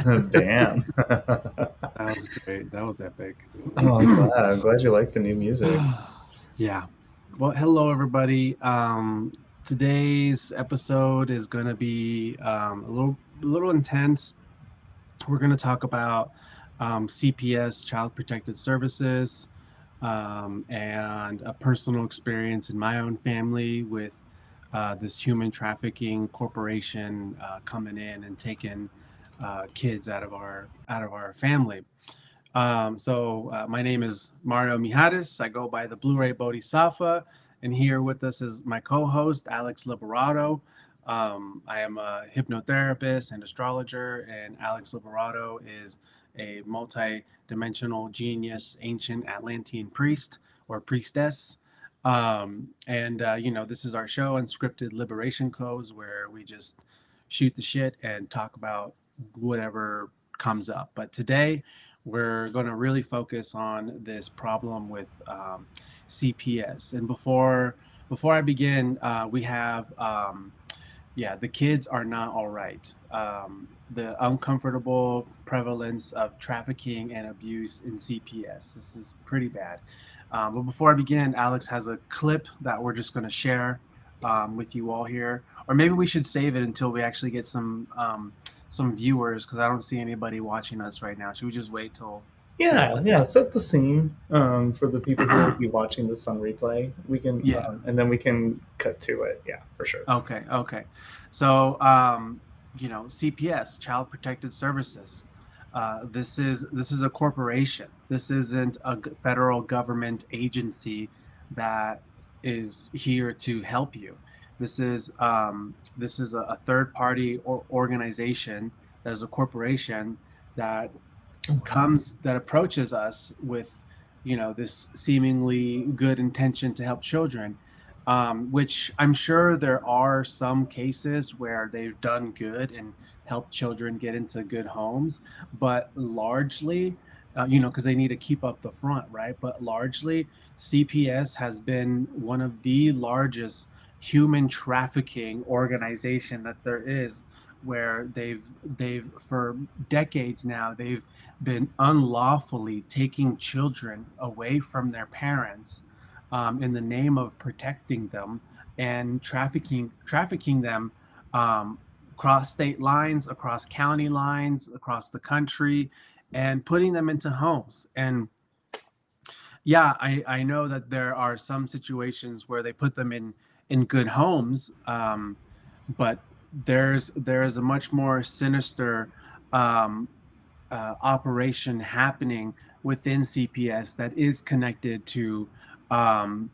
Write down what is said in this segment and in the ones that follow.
Bam. That was great. That was epic. Oh, I'm glad. I'm glad you like the new music. Yeah. Well, hello everybody. Today's episode is going to be a little intense. We're going to talk about CPS, Child Protected Services, and a personal experience in my own family with this human trafficking corporation coming in and taking kids out of our family. My name is Mario Mijares. I go by the Blue Ray Bodhisattva, and here with us is my co-host Alex Liberato. I am a hypnotherapist and astrologer, and Alex Liberato is a multi-dimensional genius, ancient Atlantean priest or priestess. This is our show, Unscripted Liberation Codes, where we just shoot the shit and talk about whatever comes up. But today, we're going to really focus on this problem with CPS. And before I begin, we have the kids are not all right. The uncomfortable prevalence of trafficking and abuse in CPS. This is pretty bad. But before I begin, Alex has a clip that we're just going to share with you all here, or maybe we should save it until we actually get some viewers, because I don't see anybody watching us right now. Should we just wait till it's Yeah, yeah. Set the scene for the people who will be watching this on replay. We can, yeah. and then we can cut to it. Yeah, for sure. Okay. So, CPS, Child Protected Services. This is a corporation. This isn't a federal government agency that is here to help you. This is a third party organization that is a corporation that approaches us with this seemingly good intention to help children, which I'm sure there are some cases where they've done good and helped children get into good homes, but largely, because they need to keep up the front, right? But largely, CPS has been one of the largest human trafficking organization that there is, where they've for decades now they've been unlawfully taking children away from their parents, in the name of protecting them, and trafficking them across state lines, across county lines, across the country, and putting them into homes. And yeah, I know that there are some situations where they put them in good homes, but there's a much more sinister um, operation happening within CPS that is connected to um,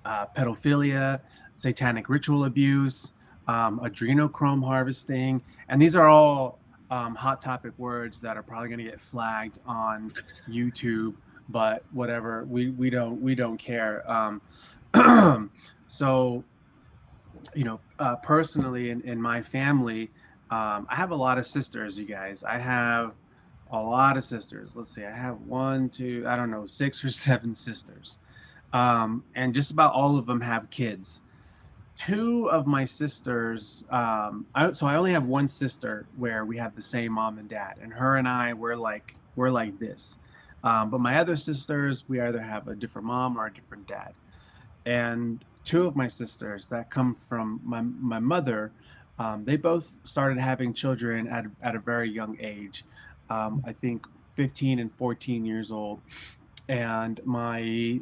pedophilia, satanic ritual abuse, adrenochrome harvesting, and these are all hot topic words that are probably going to get flagged on YouTube. But whatever, we don't care. So personally, in my family, I have a lot of sisters. You guys, I have a lot of sisters. Let's see, I have one, two, I don't know, 6 or 7 sisters, and just about all of them have kids. Two of my sisters, so I only have one sister where we have the same mom and dad, and her and I we're like this. But my other sisters, we either have a different mom or a different dad. And two of my sisters that come from my mother, they both started having children at a very young age. I think 15 and 14 years old. And my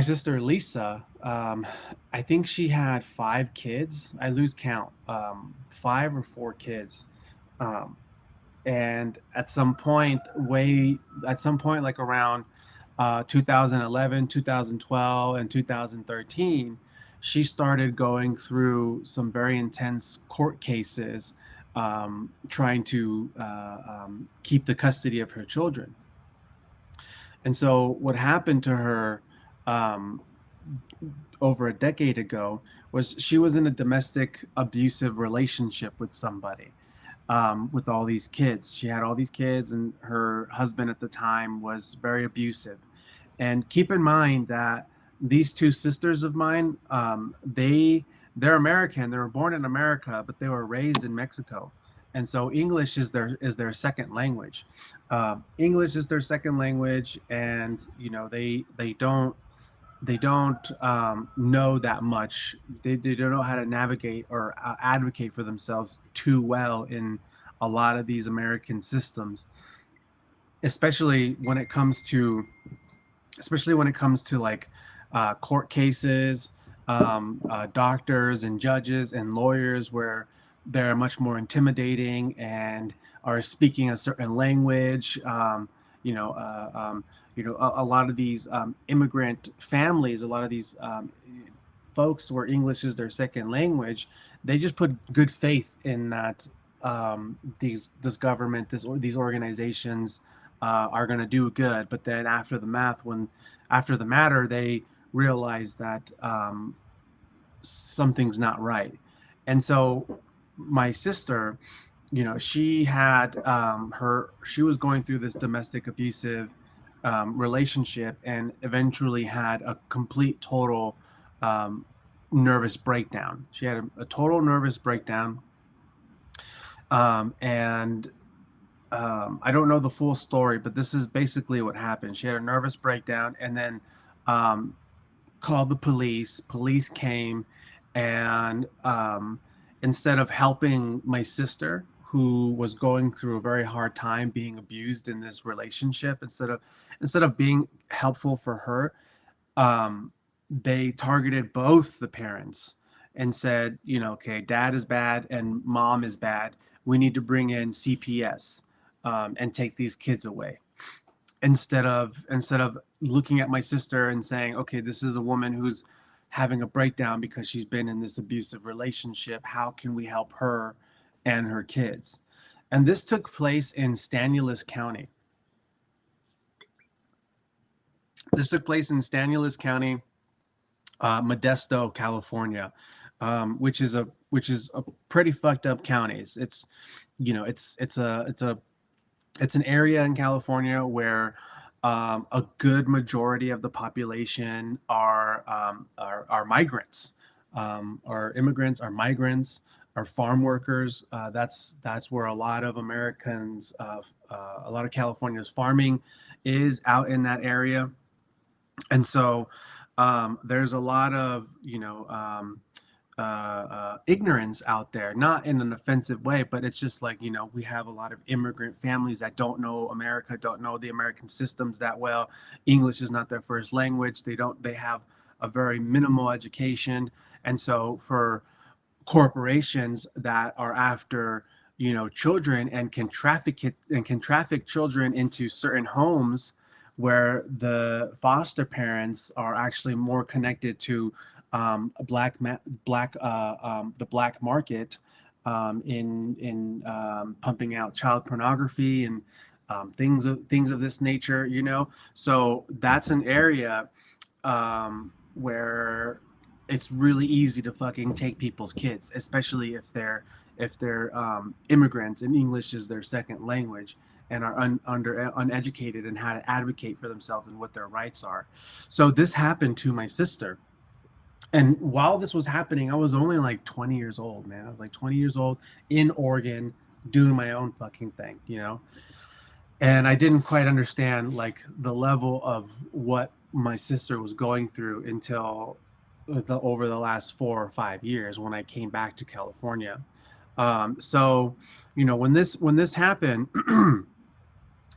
sister Lisa, I think she had 5 kids. I lose count, 5 or 4 kids. Um, and at some point like around 2011, 2012, and 2013, she started going through some very intense court cases, trying to keep the custody of her children. And so what happened to her, um, over a decade ago, was she was in a domestic abusive relationship with somebody, with all these kids. She had all these kids, and her husband at the time was very abusive. And keep in mind that these two sisters of mine, they're American. They were born in America, but they were raised in Mexico. and so English is their second language. English is their second language, and they don't know that much. They don't know how to navigate or advocate for themselves too well in a lot of these American systems, especially when it comes to like court cases, doctors and judges and lawyers, where they're much more intimidating and are speaking a certain language. A lot of these immigrant families, a lot of these folks where English is their second language, they just put good faith in that this government, these organizations are going to do good. But then after the matter, they realize that something's not right. And so my sister, she was going through this domestic abusive relationship, and eventually had a complete total um, nervous breakdown. She had a total nervous breakdown, and I don't know the full story, but this is basically what happened. She had a nervous breakdown, and then um, called the police. Police came, and instead of helping my sister, who was going through a very hard time being abused in this relationship, instead of being helpful for her, um, they targeted both the parents and said, okay, dad is bad and mom is bad. We need to bring in CPS and take these kids away. Instead of looking at my sister and saying, okay, this is a woman who's having a breakdown because she's been in this abusive relationship. How can we help her and her kids? And this took place in Stanislaus County. Modesto, California, which is a pretty fucked up county. It's an area in California where a good majority of the population are migrants, are immigrants, are migrants, are farm workers. That's where a lot of a lot of California's farming is out in that area. And so there's a lot of ignorance out there, not in an offensive way, but it's just like, we have a lot of immigrant families that don't know America, don't know the American systems that well. English is not their first language. They have a very minimal education. And so for corporations that are after, children, and can traffic children into certain homes where the foster parents are actually more connected to the black market, in pumping out child pornography and things of this nature. So that's an area where it's really easy to fucking take people's kids, especially if they're immigrants and English is their second language, and are uneducated in how to advocate for themselves and what their rights are. So this happened to my sister. And while this was happening, I was only like 20 years old, man. I was like 20 years old in Oregon doing my own fucking thing. And I didn't quite understand like the level of what my sister was going through until over the last 4 or 5 years when I came back to California. So, when this happened,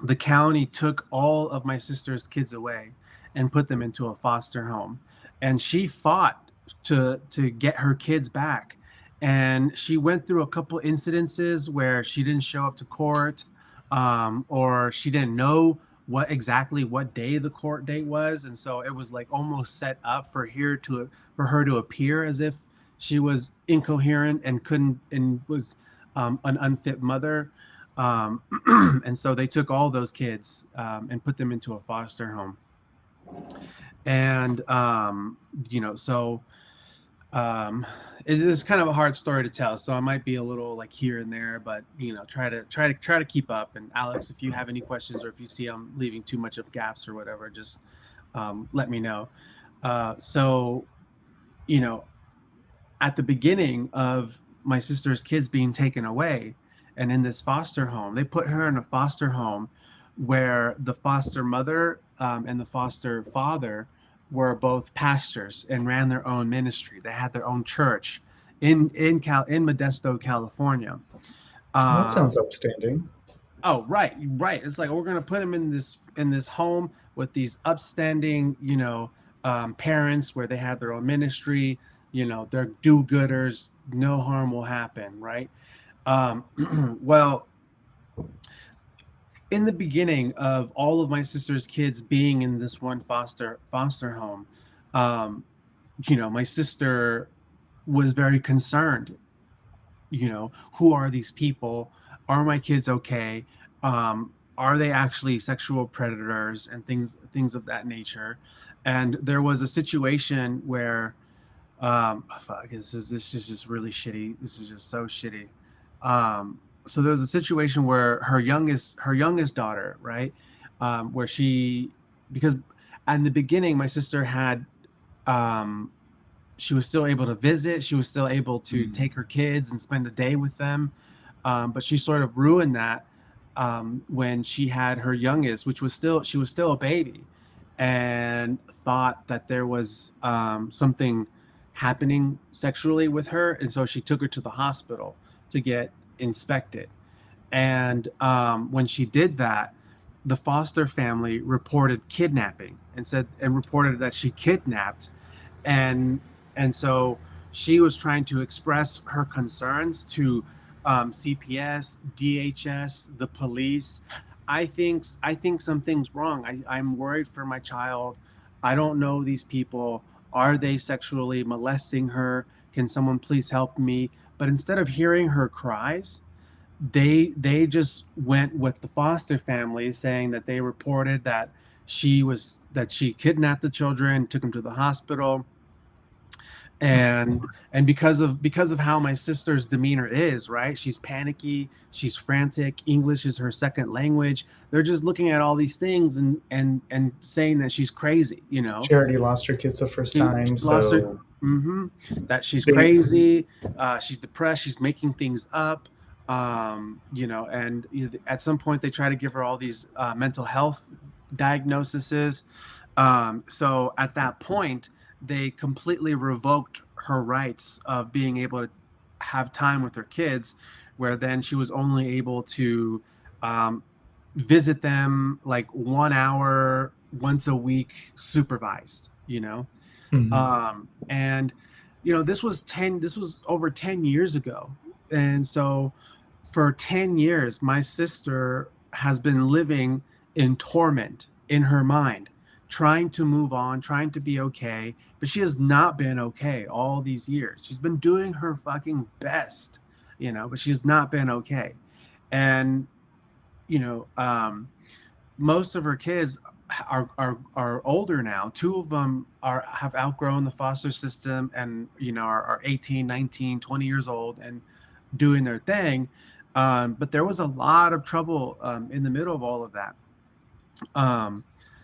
the county took all of my sister's kids away and put them into a foster home. And she fought to get her kids back. And she went through a couple incidences where she didn't show up to court, or she didn't know what day the court date was. And so it was like almost set up for her to appear as if she was incoherent and couldn't and was an unfit mother. And so they took all those kids and put them into a foster home. And it is kind of a hard story to tell, so I might be a little like here and there, but try to keep up. And Alex, if you have any questions, or if you see I'm leaving too much of gaps or whatever, just let me know. So at the beginning of my sister's kids being taken away, And in this foster home, they put her in a foster home where the foster mother and the foster father were both pastors and ran their own ministry. They had their own church in Modesto, California. Well, that Um, sounds upstanding. oh, right, right. It's like we're gonna put him in this home with these upstanding, parents where they have their own ministry. They're do-gooders. No harm will happen, right? Well, in the beginning of all of my sister's kids being in this one foster home, um, my sister was very concerned. Who are these people? Are my kids okay? Are they actually sexual predators and things of that nature? And there was a situation where fuck, this is just really shitty. This is just so shitty. So there was a situation where her youngest daughter, right, where because in the beginning my sister had um she was still able to visit. She was still able to take her kids and spend a day with them. But she sort of ruined that when she had her youngest, she was still a baby, and thought that there was something happening sexually with her, and so she took her to the hospital to get inspected. And when she did that, the foster family reported kidnapping and reported that she kidnapped, and so she was trying to express her concerns to CPS, DHS, the police. I think something's wrong. I'm worried for my child. I don't know these people. Are they sexually molesting her? Can someone please help me? But instead of hearing her cries, they just went with the foster family, saying that they reported that she kidnapped the children, took them to the hospital, and because of how my sister's demeanor is, right, she's panicky, she's frantic, English is her second language. They're just looking at all these things and saying that she's crazy. She already lost her kids the first She time, lost her. so That she's they, crazy, she's depressed, she's making things up. And at some point they try to give her all these mental health diagnoses. So at that point, they completely revoked her rights of being able to have time with her kids, where then she was only able to um, visit them like 1 hour once a week, supervised. Mhm. And this was over 10 years ago. And so for 10 years my sister has been living in torment in her mind, trying to move on, trying to be okay, but she has not been okay all these years. She's been doing her fucking best, but she's not been okay. And you know most of her kids are older now. Two of them have outgrown the foster system and are 18, 19, 20 years old and doing their thing. But there was a lot of trouble in the middle of all of that.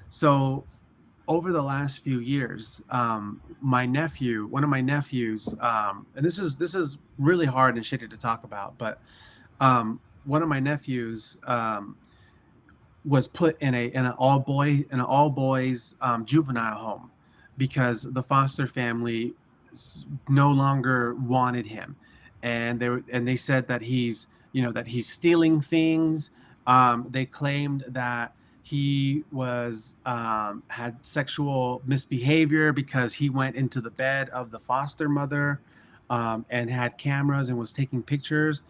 So over the last few years, one of my nephews, and this is really hard and shitty to talk about, but one of my nephews was put in an all boys juvenile home because the foster family no longer wanted him, and they said that he's stealing things. They claimed that he was had sexual misbehavior because he went into the bed of the foster mother and had cameras and was taking pictures.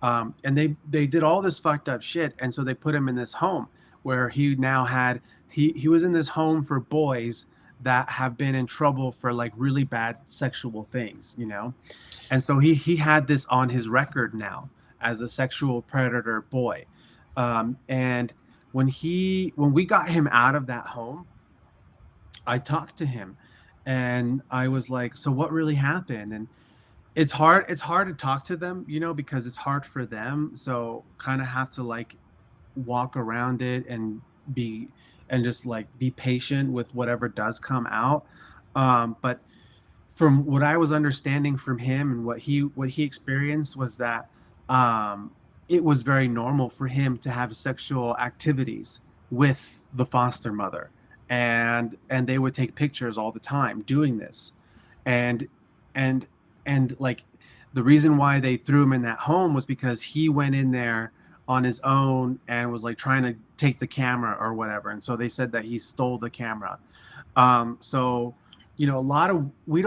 And they did all this fucked up shit, and so they put him in this home where he was in this home for boys that have been in trouble for like really bad sexual things. And so he had this on his record now as a sexual predator boy. And when we got him out of that home, I talked to him and I was like, so what really happened? And it's hard to talk to them, because it's hard for them, so kind of have to like walk around it and just like be patient with whatever does come out. But from what I was understanding from him and what he experienced was that it was very normal for him to have sexual activities with the foster mother, and they would take pictures all the time doing this, and and and like the reason why they threw him in that home was because he went in there on his own and was like trying to take the camera or whatever, and so they said that he stole the camera. So a lot of we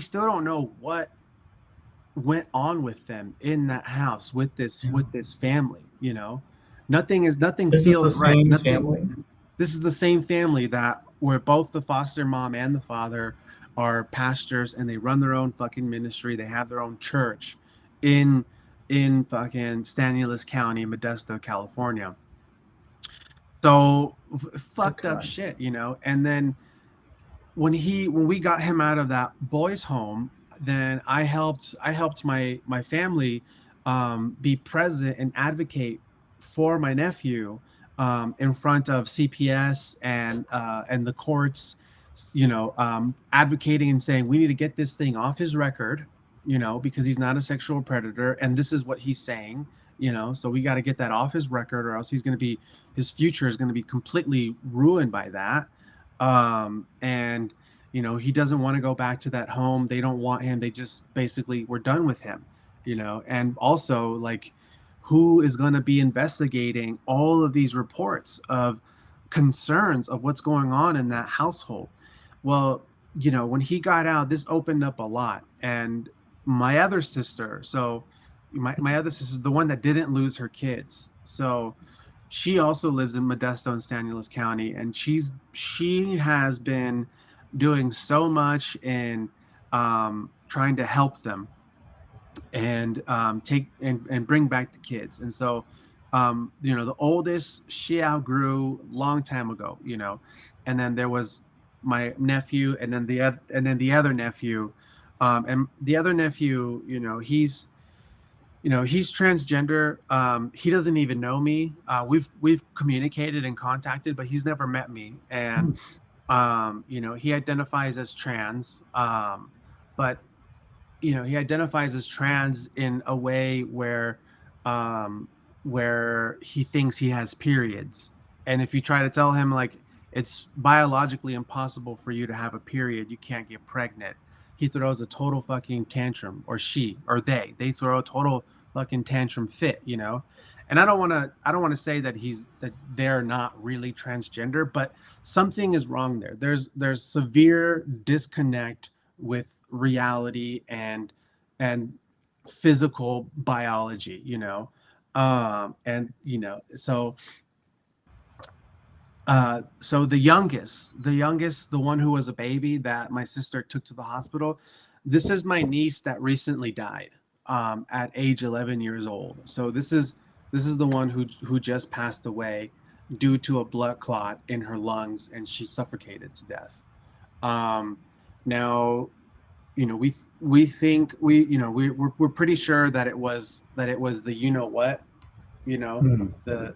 still don't know what went on with them in that house Yeah. with this family. Nothing This is the feels right. same Nothing. family? This is the same family that where both the foster mom and the father are pastors, and they run their own fucking ministry. They have their own church in fucking Stanislaus County, Modesto, California. So fucked up Okay. shit. And then when we got him out of that boys' home, then I helped my family be present and advocate for my nephew in front of CPS and the courts, advocating and saying we need to get this thing off his record, because he's not a sexual predator, and this is what he's saying. So we got to get that off his record, or else his future is going to be completely ruined by that. And he doesn't want to go back to that home. They don't want him. They just basically were done with him. And also, like, who is going to be investigating all of these reports of concerns of what's going on in that household? Well, when he got out, this opened up a lot. And my other sister, so my other sister, the one that didn't lose her kids, so she also lives in Modesto and Stanislaus County, and she has been doing so much in trying to help them and take and bring back the kids. And so, the oldest she outgrew long time ago, and then there was my nephew, and then the other nephew, and the other nephew, he's transgender. He doesn't even know me. We've communicated and contacted, but he's never met me. And he identifies as trans. But he identifies as trans in a way where he thinks he has periods. And if you try to tell him, like, it's biologically impossible for you to have a period, you can't get pregnant, he throws a total fucking tantrum. Or she or they throw a total fucking tantrum fit. And I don't want to say that they're not really transgender, but something is wrong there. There's severe disconnect with reality and physical biology. And so the youngest, the one who was a baby that my sister took to the hospital, this is my niece that recently died at age 11 years old. So this is the one who just passed away due to a blood clot in her lungs, and she suffocated to death. Now, we think we're pretty sure that it was the what, Hmm. the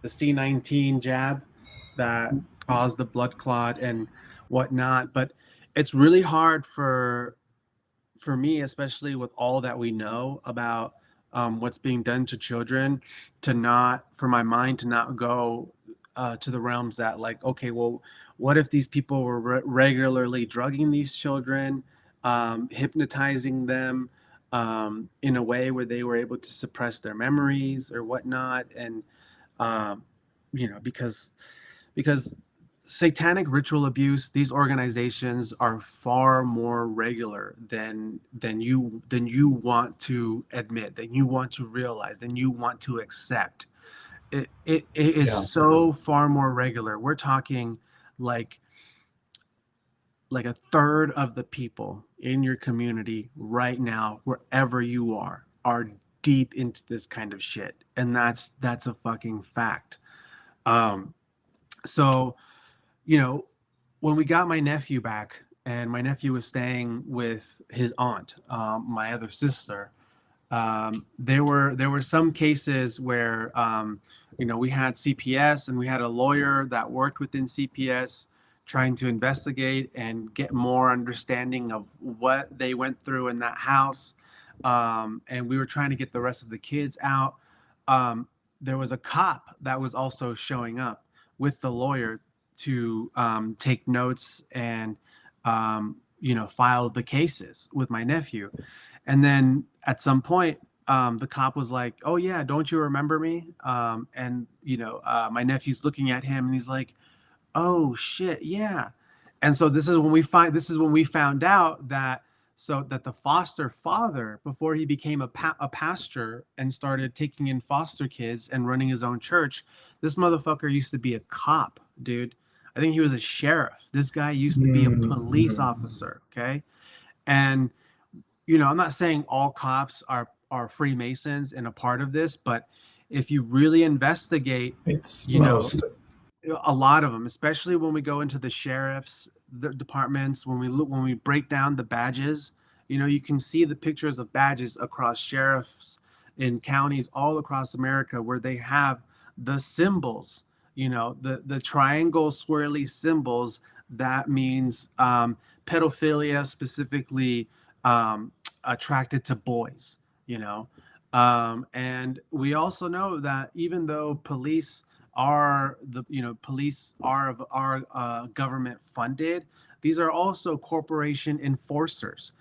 The C19 jab that caused the blood clot and whatnot. But it's really hard for me, especially with all that we know about what's being done to children, for my mind to not go to the realms that, like, okay, well, what if these people were regularly drugging these children, hypnotizing them in a way where they were able to suppress their memories or whatnot? And because satanic ritual abuse, these organizations are far more regular than you want to admit, than you want to realize, than you want to accept. It is Yeah. so far more regular. We're talking like a third of the people in your community right now, wherever you are deep into this kind of shit, and that's a fucking fact. So when we got my nephew back, and my nephew was staying with his aunt, my other sister, there were some cases where we had CPS, and we had a lawyer that worked within CPS trying to investigate and get more understanding of what they went through in that house. and we were trying to get the rest of the kids out. There was a cop that was also showing up with the lawyer to take notes and file the cases with my nephew. And then at some point, the cop was like, "Oh yeah, don't you remember me?" And my nephew's looking at him, and he's like, "Oh shit, yeah." And so this is when we found out that that the foster father, before he became a pastor and started taking in foster kids and running his own church, this motherfucker used to be a cop, dude. I think he was a sheriff. This guy used to be a police Mm-hmm. officer. Okay. And I'm not saying all cops are Freemasons and a part of this, but if you really investigate, It's you know, most. a lot of them, especially when we go into the sheriff's departments, when we break down the badges, you can see the pictures of badges across sheriffs in counties all across America where they have the symbols, the triangle swirly symbols. That means pedophilia, specifically attracted to boys, and we also know that even though police are government funded, these are also corporation enforcers.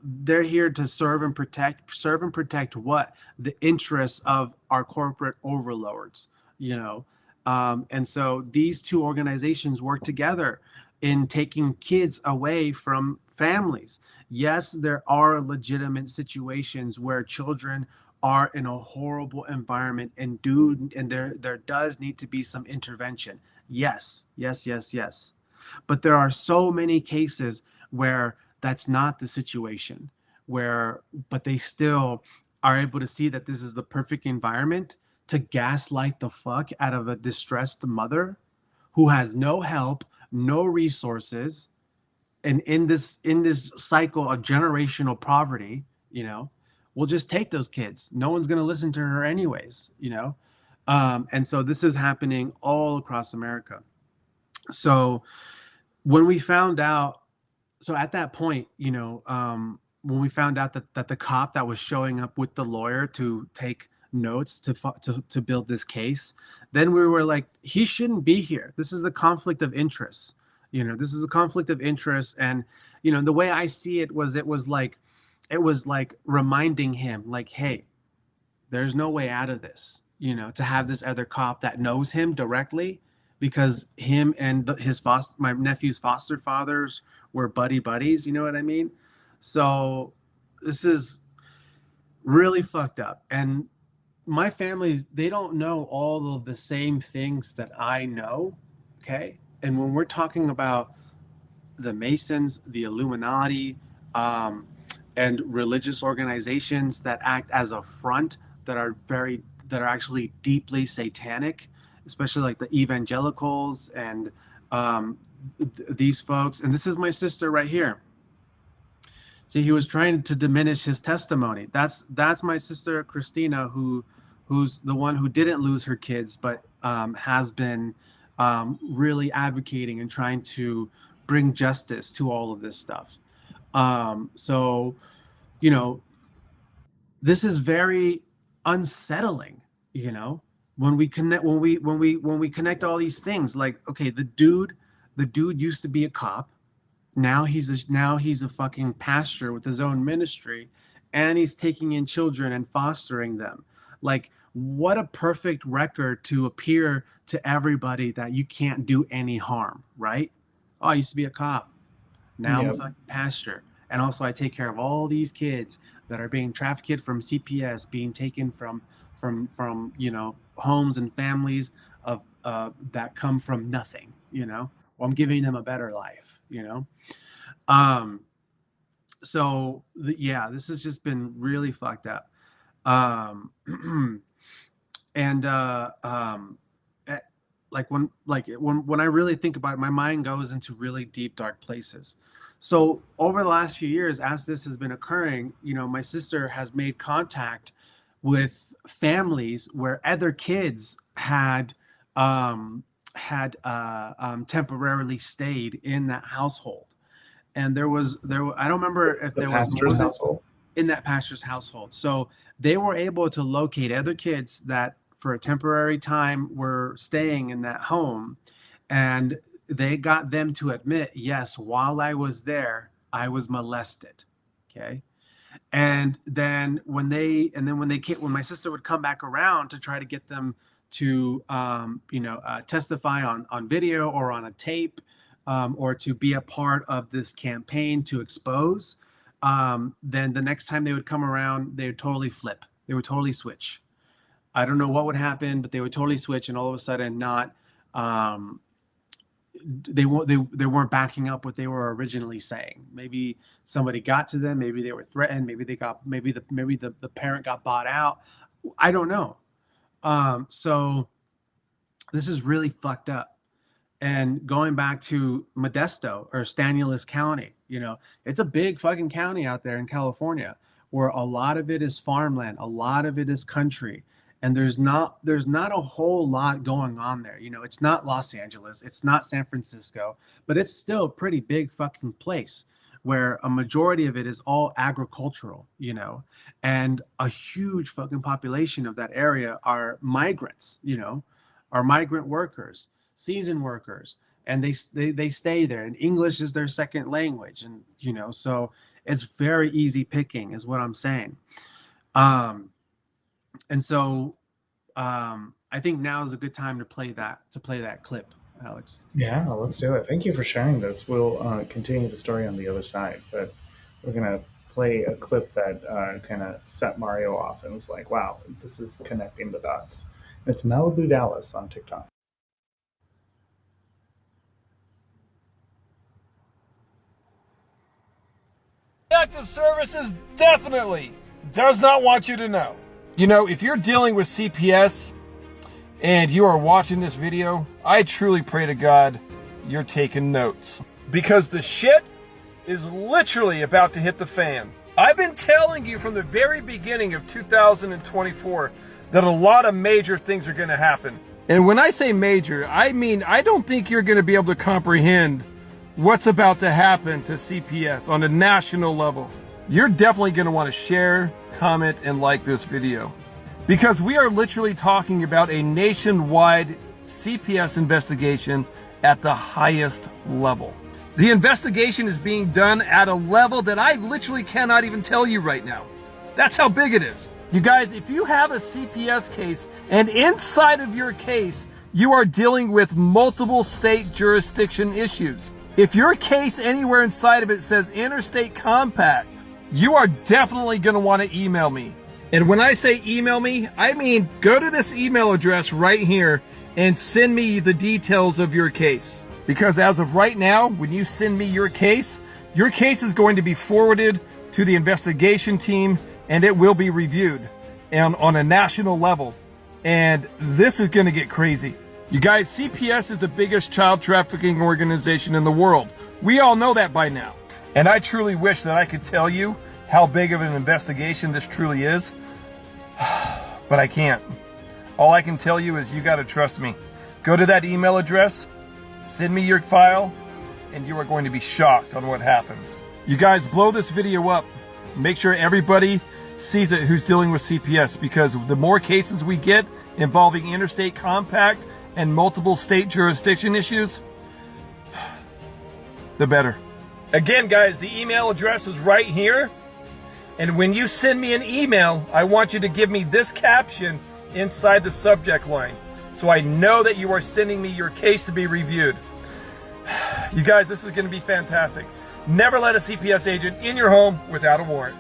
They're here to serve and protect what? The interests of our corporate overlords. And so these two organizations work together in taking kids away from families. Yes, there are legitimate situations where children are in a horrible environment and there does need to be some intervention. Yes, yes, yes, yes. But there are so many cases where that's not the situation, where but they still are able to see that this is the perfect environment to gaslight the fuck out of a distressed mother who has no help, no resources, and in this cycle of generational poverty, we'll just take those kids. No one's going to listen to her anyways. And so this is happening all across America. So when we found out, so at that point, when we found out that the cop that was showing up with the lawyer to take notes to build this case, then we were like, he shouldn't be here. This is the conflict of interest. This is a conflict of interest. And the way I see it was it was like reminding him, like, hey, there's no way out of this. To have this other cop that knows him directly, because him and my nephew's foster fathers were buddies. You know what I mean? So this is really fucked up. And my family, they don't know all of the same things that I know. Okay. And when we're talking about the Masons, the Illuminati, um, and religious organizations that act as a front, that are actually deeply satanic, especially like the evangelicals and these folks. And this is my sister right here. See, he was trying to diminish his testimony. That's my sister Christina, who's the one who didn't lose her kids, but has been really advocating and trying to bring justice to all of this stuff. So, you know, this is very unsettling. When we connect all these things, like, okay, the dude used to be a cop. Now he's a fucking pastor with his own ministry, and he's taking in children and fostering them. Like, what a perfect record to appear to everybody that you can't do any harm, right? Oh, I used to be a cop. Now I'm a Yep. fucking pastor. And also I take care of all these kids that are being trafficked from CPS, being taken from homes and families of that come from nothing. Well, I'm giving them a better life. Um, yeah, this has just been really fucked up. Um, and eh, when I really think about it, my mind goes into really deep, dark places. So over the last few years, as this has been occurring, my sister has made contact with families where other kids had temporarily stayed in that household. And I don't remember if The there was more pastor's than household. in that pastor's household. So they were able to locate other kids that for a temporary time were staying in that home, and they got them to admit, yes, while I was there, I was molested. Okay. When my sister would come back around to try to get them to testify on video or on a tape, or to be a part of this campaign to expose, then the next time they would come around, they would totally flip. They would totally switch. I don't know what would happen, but they would totally switch, and all of a sudden not um, they weren't backing up what they were originally saying. Maybe somebody got to them, maybe they were threatened, maybe the parent got bought out. I don't know. So this is really fucked up. And going back to Modesto or Stanislaus County, it's a big fucking county out there in California where a lot of it is farmland, a lot of it is country, and there's not a whole lot going on there. It's not Los Angeles, it's not San Francisco, but it's still a pretty big fucking place where a majority of it is all agricultural, and a huge fucking population of that area are migrants, are migrant workers, season workers, and they stay there, and English is their second language, and so it's very easy picking is what I'm saying. And so I think now is a good time to play that clip, Alex. Yeah, let's do it. Thank you for sharing this. We'll continue the story on the other side, but we're gonna play a clip that kind of set Mario off and was like, "Wow, this is connecting the dots." It's Malibu Dallas on TikTok. Active Services definitely does not want you to know. If you're dealing with CPS and you are watching this video, I truly pray to God you're taking notes. Because the shit is literally about to hit the fan. I've been telling you from the very beginning of 2024 that a lot of major things are going to happen. And when I say major, I mean I don't think you're going to be able to comprehend what's about to happen to CPS on a national level. You're definitely going to want to share, comment, and like this video. Because we are literally talking about a nationwide CPS investigation at the highest level. The investigation is being done at a level that I literally cannot even tell you right now. That's how big it is. You guys, if you have a CPS case and inside of your case, you are dealing with multiple state jurisdiction issues. If your case anywhere inside of it says interstate compact, you are definitely going to want to email me. And when I say email me, I mean go to this email address right here and send me the details of your case. Because as of right now, when you send me your case is going to be forwarded to the investigation team and it will be reviewed and on a national level. And this is going to get crazy. You guys, CPS is the biggest child trafficking organization in the world. We all know that by now. And I truly wish that I could tell you how big of an investigation this truly is, but I can't. All I can tell you is you got to trust me. Go to that email address, send me your file, and you are going to be shocked on what happens. You guys, blow this video up. Make sure everybody sees it who's dealing with CPS, because the more cases we get involving interstate compact and multiple state jurisdiction issues, the better. Again, guys, the email address is right here. And when you send me an email, I want you to give me this caption inside the subject line, so I know that you are sending me your case to be reviewed. You guys, this is going to be fantastic. Never let a CPS agent in your home without a warrant.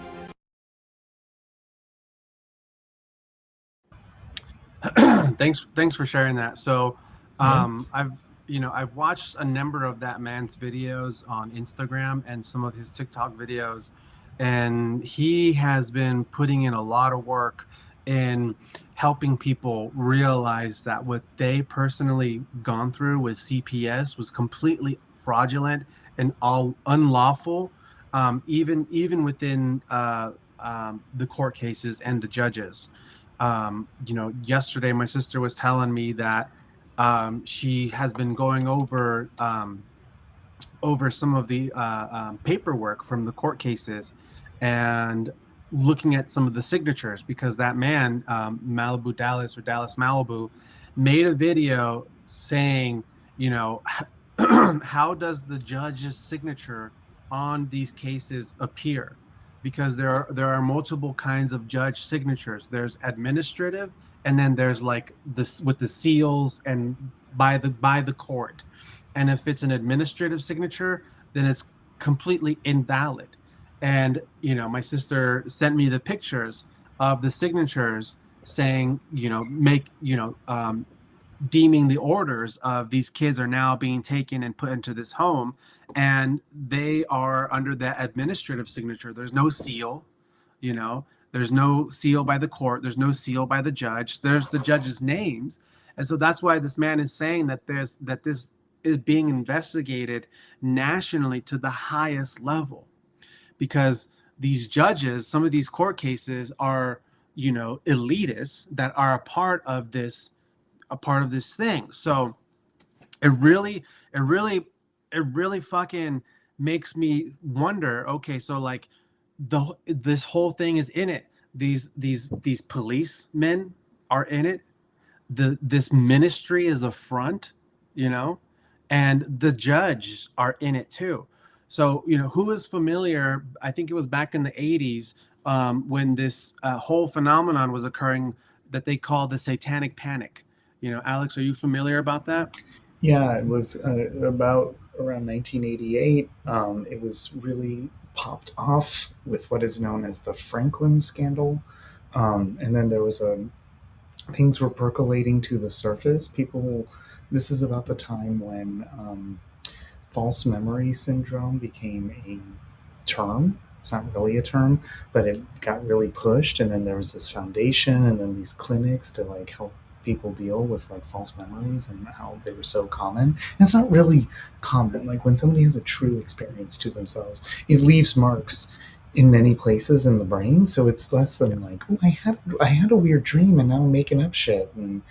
Thanks for sharing that. So I've watched a number of that man's videos on Instagram and some of his TikTok videos, and he has been putting in a lot of work in helping people realize that what they personally gone through with CPS was completely fraudulent and all unlawful, even within the court cases and the judges. Yesterday my sister was telling me that she has been going over some of the paperwork from the court cases, and looking at some of the signatures, because that man, Malibu Dallas or Dallas Malibu, made a video saying, you know, how does the judge's signature on these cases appear? Because there are multiple kinds of judge signatures. There's administrative, and then there's like this with the seals and by the court. And if it's an administrative signature, then it's completely invalid. And my sister sent me the pictures of the signatures saying, deeming the orders of these kids are now being taken and put into this home, and they are under that administrative signature. There's no seal, there's no seal by the court, there's no seal by the judge, there's the judge's names. And so that's why this man is saying that this is being investigated nationally to the highest level, because these judges, some of these court cases are, elitists that are a part of this thing. So it really fucking makes me wonder, okay, so like this whole thing is in it. These policemen are in it. This ministry is a front, and the judges are in it too. So, who is familiar? I think it was back in the 80s when this whole phenomenon was occurring that they call the satanic panic. Alex, are you familiar about that? Yeah, it was about around 1988. It was really popped off with what is known as the Franklin scandal. And then there was things were percolating to the surface. This is about the time when false memory syndrome became a term. It's not really a term, but it got really pushed. And then there was this foundation and then these clinics to like help people deal with like false memories and how they were so common. And it's not really common. Like when somebody has a true experience to themselves, it leaves marks in many places in the brain. So it's less than like, oh, I had a weird dream and now I'm making up shit. And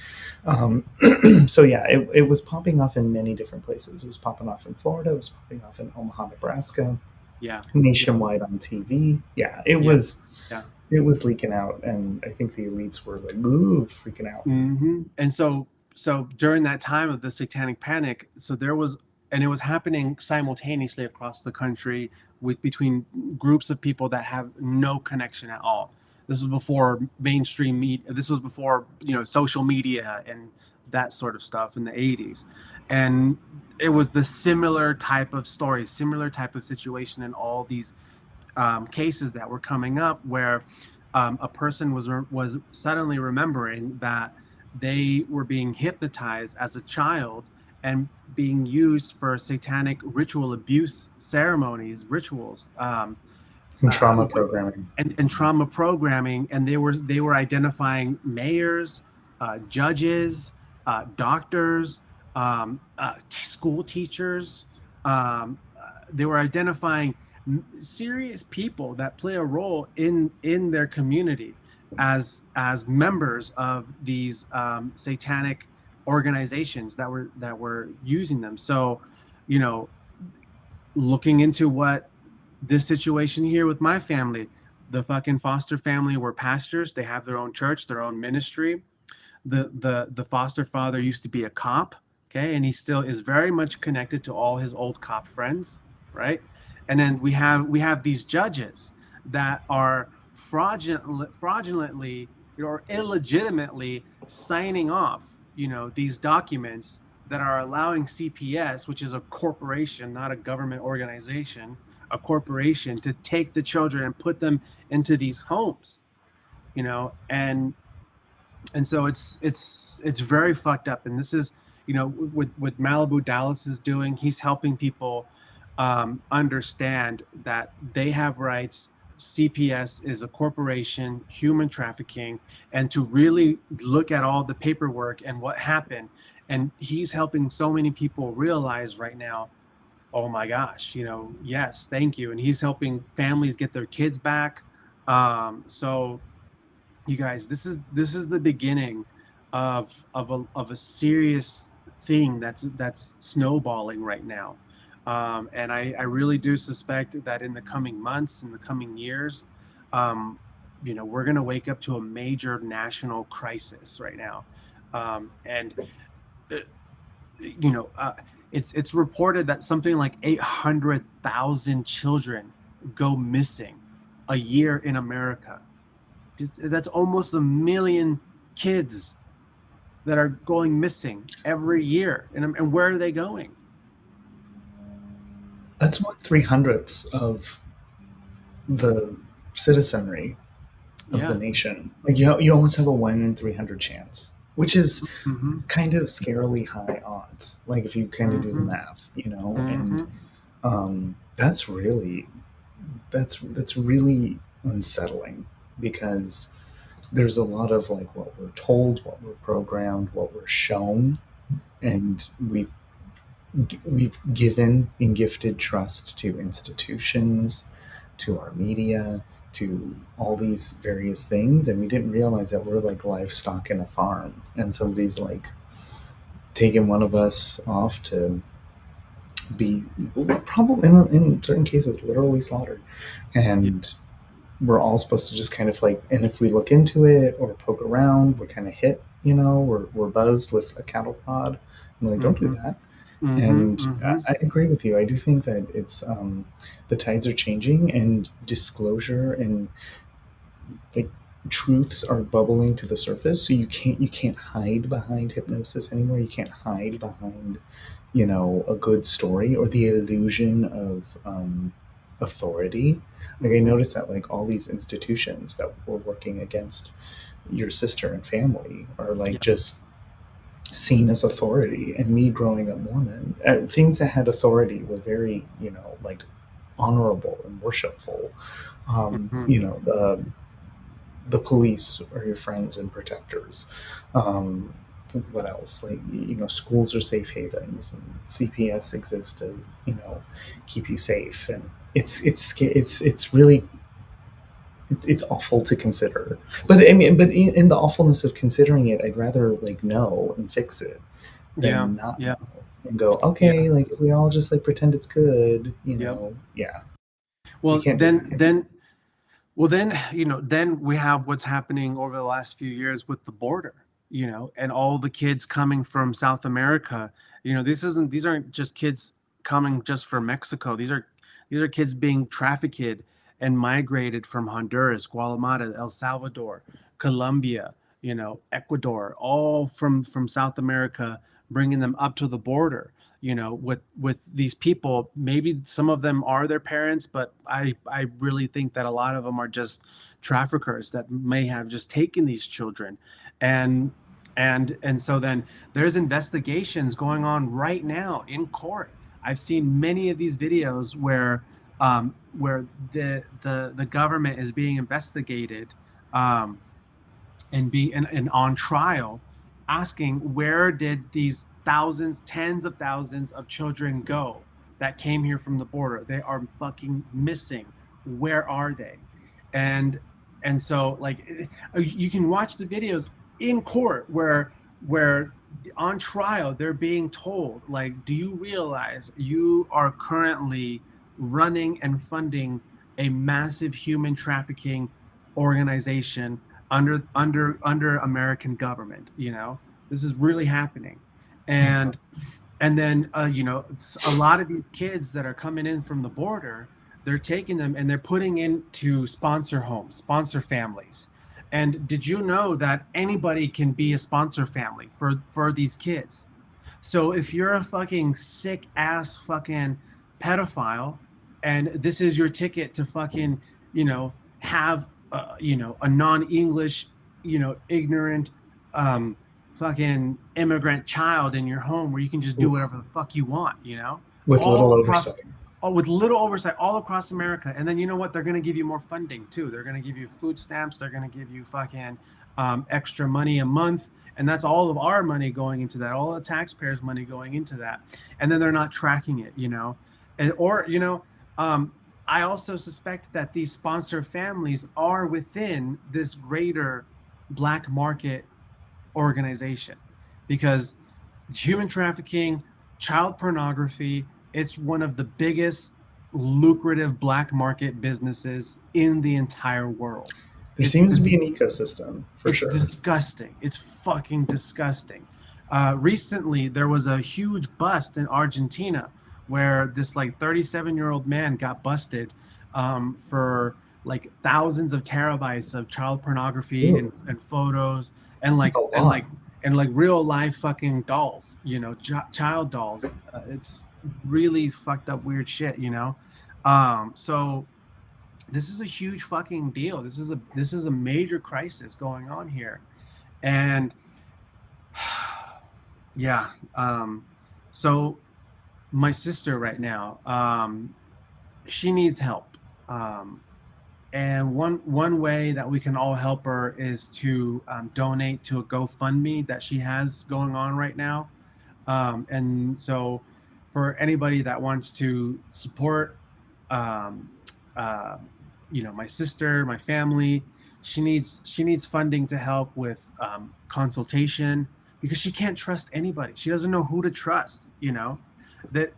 so yeah, it was popping off in many different places. It was popping off in Florida. It was popping off in Omaha, Nebraska. Yeah. Nationwide on TV. Yeah, it was. Yeah. It was leaking out, and I think the elites were like, ooh, freaking out. Mm-hmm. And so during that time of the satanic panic, it was happening simultaneously across the country between groups of people that have no connection at all. This was before mainstream media. This was before, social media and that sort of stuff in the 80s. And it was the similar type of story, similar type of situation in all these cases that were coming up, where a person was suddenly remembering that they were being hypnotized as a child and being used for satanic ritual abuse ceremonies, rituals, and trauma programming, and trauma programming, and they were identifying mayors, judges, doctors, school teachers. They were identifying serious people that play a role in their community as members of these satanic organizations that were using them. So, looking into what this situation here with my family, the fucking Foster family were pastors. They have their own church, their own ministry. The foster father used to be a cop, okay, and he still is very much connected to all his old cop friends, right? And then we have these judges that are fraudulently or illegitimately signing off, these documents that are allowing CPS, which is a corporation, not a government organization, a corporation, to take the children and put them into these homes, and so it's very fucked up. And this is, what Malibu Dallas is doing. He's helping people understand that they have rights. CPS is a corporation, human trafficking, and to really look at all the paperwork and what happened. And he's helping so many people realize right now, oh my gosh, yes, thank you. And he's helping families get their kids back. So you guys, this is the beginning of a serious thing that's snowballing right now. And I really do suspect that in the coming months, in the coming years, we're going to wake up to a major national crisis right now. And it's reported that something like 800,000 children go missing a year in America. That's almost 1 million kids that are going missing every year. And where are they going? That's 1/300th of the citizenry of the nation. Like you almost have a 1 in 300 chance, which is kind of scarily high odds. Like if you kind of do the math, and that's really unsettling, because there's a lot of like what we're told, what we're programmed, what we're shown, and we've given and gifted trust to institutions, to our media, to all these various things, and we didn't realize that we're like livestock in a farm, and somebody's like taking one of us off to be probably in certain cases literally slaughtered, and we're all supposed to just kind of like, and if we look into it or poke around, we're kind of hit, we're buzzed with a cattle prod, and like, don't do that. And I agree with you. I do think that it's the tides are changing, and disclosure and like truths are bubbling to the surface. So you can't hide behind hypnosis anymore. You can't hide behind a good story or the illusion of authority. Like I noticed that like all these institutions that were working against your sister and family are like just seen as authority. And me growing up Mormon, things that had authority were very like honorable and worshipful. The police are your friends and protectors. What else? Like schools are safe havens, and CPS exists to keep you safe. And it's really it's awful to consider. But I mean, but in the awfulness of considering it, I'd rather like know and fix it than not know and go, okay, like if we all just like pretend it's good, Well, then we have what's happening over the last few years with the border, and all the kids coming from South America. These aren't just kids coming just from Mexico. These are kids being trafficked and migrated from Honduras, Guatemala, El Salvador, Colombia, Ecuador, all from South America, bringing them up to the border, with these people. Maybe some of them are their parents, but I really think that a lot of them are just traffickers that may have just taken these children. And so then there's investigations going on right now in court. I've seen many of these videos where the government is being investigated, and on trial, asking where did these thousands, tens of thousands of children go that came here from the border? They are fucking missing. Where are they? And so like you can watch the videos in court where on trial they're being told, like, do you realize you are currently running and funding a massive human trafficking organization under American government? This is really happening. And then a lot of these kids that are coming in from the border, they're taking them and they're putting into sponsor homes, sponsor families. And did you know that anybody can be a sponsor family for these kids? So if you're a fucking sick ass fucking pedophile, and this is your ticket to fucking, have, a non-English, ignorant, fucking immigrant child in your home where you can just do whatever the fuck you want, with little oversight. With little oversight all across America. And then you know what? They're going to give you more funding too. They're going to give you food stamps. They're going to give you fucking extra money a month. And that's all of our money going into that, all the taxpayers' money going into that. And then they're not tracking it, I also suspect that these sponsor families are within this greater black market organization, because human trafficking, child pornography, it's one of the biggest lucrative black market businesses in the entire world. There seems to be an ecosystem for it's sure. disgusting. It's fucking disgusting. Recently, there was a huge bust in Argentina where this like 37-year-old man got busted for like thousands of terabytes of child pornography and photos and like That's a and lot. like and like real life fucking dolls, child dolls. It's really fucked up weird shit, So this is a huge fucking deal. This is a major crisis going on here. And yeah, so my sister right now, she needs help. And one way that we can all help her is to donate to a GoFundMe that she has going on right now. And so for anybody that wants to support um, my sister, my family, she needs funding to help with consultation, because she can't trust anybody. She doesn't know who to trust. That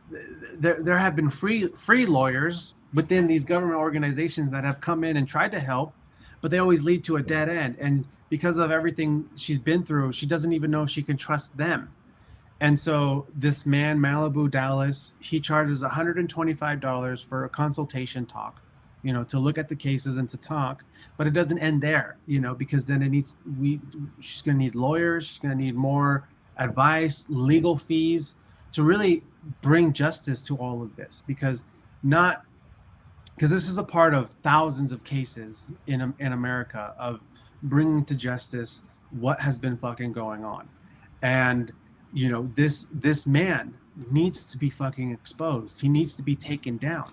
there have been free lawyers within these government organizations that have come in and tried to help, but they always lead to a dead end. And because of everything she's been through, she doesn't even know if she can trust them. And so this man, Malibu Dallas, he charges $125 for a consultation talk, to look at the cases and to talk. But it doesn't end there, because then she's going to need lawyers. She's going to need more advice, legal fees to really bring justice to all of this, because this is a part of thousands of cases in America of bringing to justice what has been fucking going on. And this man needs to be fucking exposed. He needs to be taken down.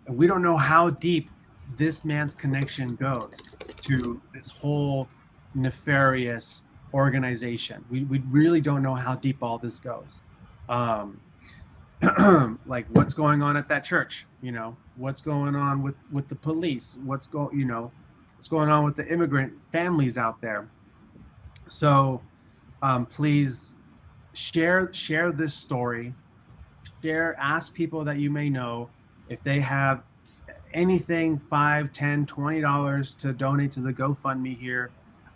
We don't know how deep this man's connection goes to this whole nefarious organization. We really don't know how deep all this goes. Like what's going on at that church, what's going on with the police, what's going on with the immigrant families out there. So please share this story. Ask people that you may know if they have anything, $5, $10, $20 to donate to the GoFundMe here.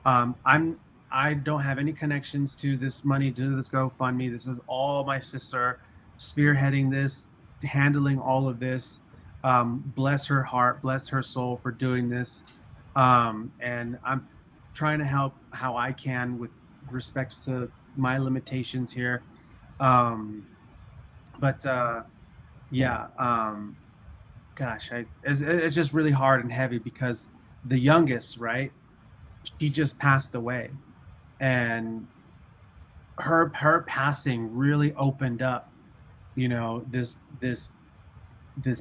I don't have any connections to this money, to this GoFundMe. This is all my sister spearheading this, handling all of this. Bless her heart, bless her soul for doing this. And I'm trying to help how I can with respects to my limitations here. It's just really hard and heavy because the youngest, right? She just passed away, and her passing really opened up, this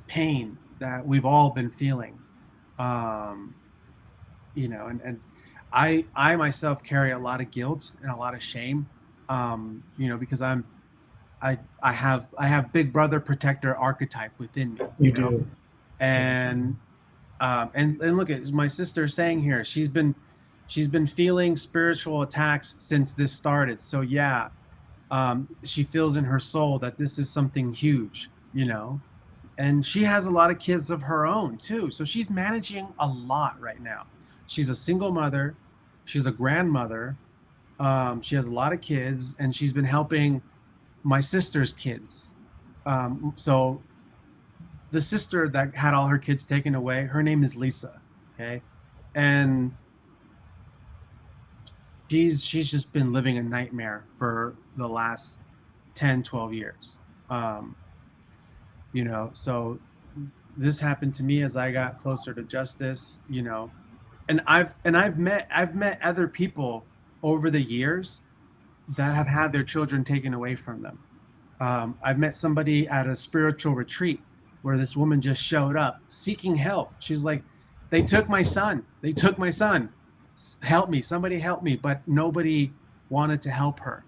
pain that we've all been feeling. And I myself carry a lot of guilt and a lot of shame, because I have big brother protector archetype within me. You do. And look at my sister saying here, she's been feeling spiritual attacks since this started. So yeah, she feels in her soul that this is something huge, and she has a lot of kids of her own too. So she's managing a lot right now. She's a single mother. She's a grandmother. She has a lot of kids, and she's been helping my sister's kids. So the sister that had all her kids taken away, her name is Lisa. Okay. And she's just been living a nightmare for the last 10, 12 years. So this happened to me as I got closer to justice, and I've met other people over the years that have had their children taken away from them. I've met somebody at a spiritual retreat where this woman just showed up seeking help. She's like, they took my son. Help me, somebody help me. But nobody wanted to help her,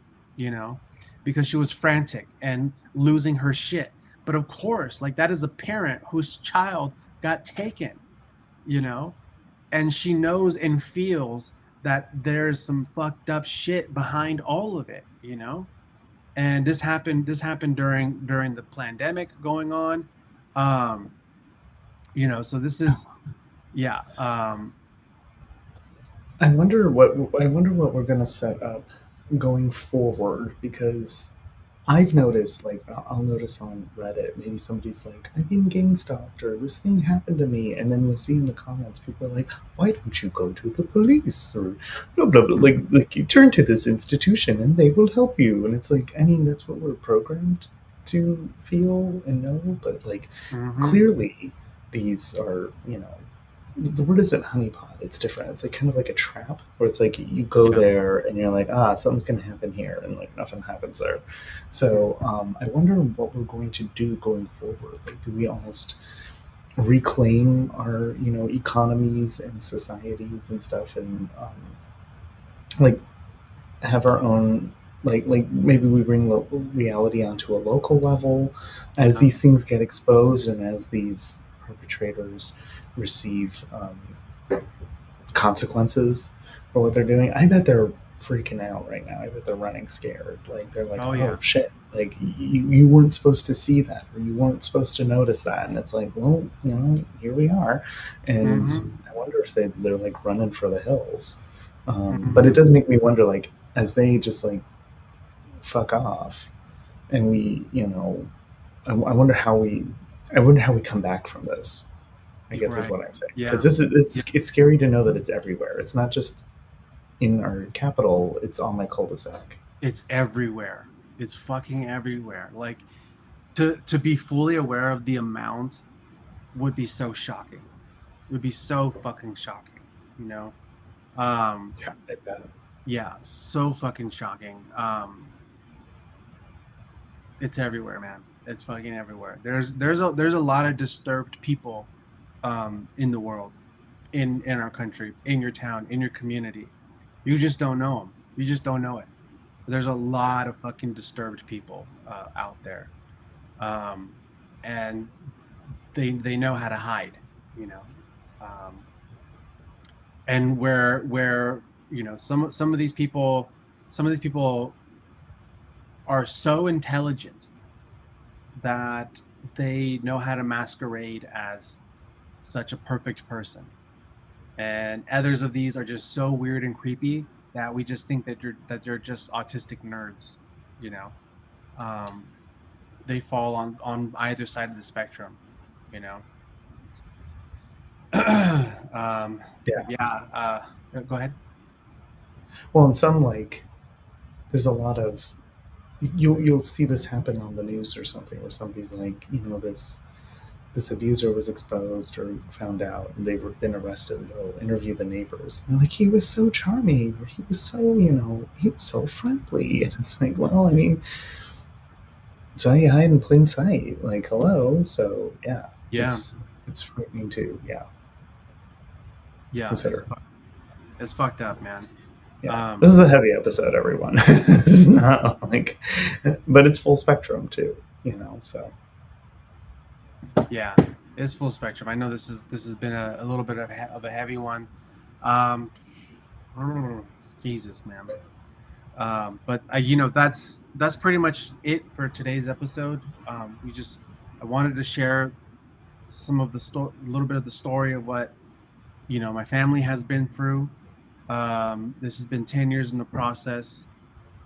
because she was frantic and losing her shit. But of course, like, that is a parent whose child got taken, and she knows and feels that there's some fucked up shit behind all of it, and this happened during the pandemic going on. So this is Yeah. I wonder what we're gonna set up going forward, because I've noticed, like, I'll notice on Reddit, maybe somebody's like, I'm being gang stalked, or this thing happened to me, and then you'll see in the comments people are like, why don't you go to the police, or blah blah blah, like you turn to this institution and they will help you, and it's like, I mean, that's what we're programmed to feel and know, but like, Mm-hmm. clearly these are, the word isn't honeypot. It's different. It's like kind of like a trap where it's like you go Yeah. there and you're like, something's gonna happen here, and like nothing happens there. Mm. So I wonder what we're going to do going forward. Like, do we almost reclaim our economies and societies and stuff, and like have our own, like maybe we bring reality onto a local level as Yeah. these things get exposed, and as these perpetrators receive consequences for what they're doing. I bet they're freaking out right now. I bet they're running scared. Like, they're like, Oh oh yeah. shit, like you weren't supposed to see that, or you weren't supposed to notice that, and it's like, well, here we are. And Mm-hmm. I wonder if they're like running for the hills. But it Mm-hmm. does make me wonder, like, as they just like fuck off, and we, I wonder how we come back from this, I You're guess, is right. what I'm saying. Because Yeah. this is Yeah. it's scary to know that it's everywhere. It's not just in our capital; it's on my cul-de-sac. It's everywhere. It's fucking everywhere. Like to be fully aware of the amount would be so shocking. Would be so fucking shocking, you know? Um, Yeah, I bet. yeah, so fucking shocking. It's everywhere, man. It's fucking everywhere. There's a lot of disturbed people in the world, in our country, in your town, in your community. You just don't know them. You just don't know it. There's a lot of fucking disturbed people out there, um, and they know how to hide, you know. Um, and where some of these people, are so intelligent that they know how to masquerade as such a perfect person, and others of these are just so weird and creepy that we just think that they're just autistic nerds, you know. um, they fall on either side of the spectrum, you know. Yeah. But yeah, go ahead. Well, and some, like, there's a lot of, you'll see this happen on the news or something, where somebody's like, this abuser was exposed or found out, and they've been arrested, and they'll interview the neighbors. And they're like, he was so charming, or he was so, he was so friendly. And it's like, well, I mean, so you hide in plain sight. Like, hello. So yeah, Yeah, it's frightening to, yeah, consider. it's fucked up, man. Yeah, um this is a heavy episode, everyone. It's not like, but it's full spectrum too. So yeah, it's full spectrum. I know this has been a little bit of a heavy one. um Jesus, man. But that's pretty much it for today's episode. We just I wanted to share some of the story, a little bit of the story of what my family has been through. This has been 10 years in the process.